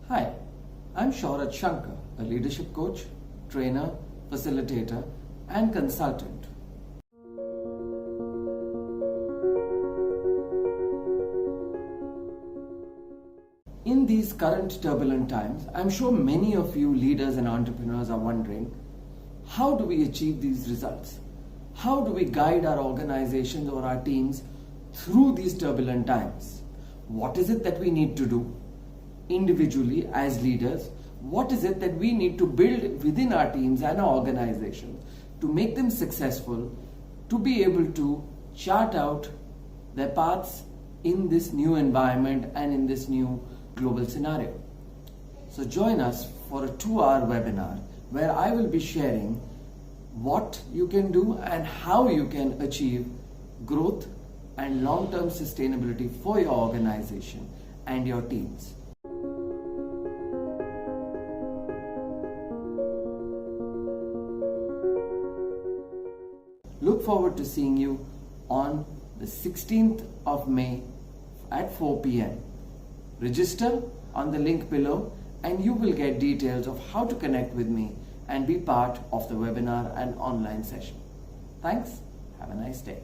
Hi, I'm Shohrat Shankar, a leadership coach, trainer, facilitator, and consultant. In these current turbulent times, I'm sure many of you leaders and entrepreneurs are wondering, how do we achieve these results? How do we guide our organizations or our teams through these turbulent times? What is it that we need to do? Individually as leaders, what is it that we need to build within our teams and our organizations to make them successful, to be able to chart out their paths in this new environment and in this new global scenario. So join us for a 2-hour webinar where I will be sharing what you can do and how you can achieve growth and long-term sustainability for your organization and your teams. Look forward to seeing you on the 16th of May at 4 p.m. Register on the link below and you will get details of how to connect with me and be part of the webinar and online session. Thanks. Have a nice day.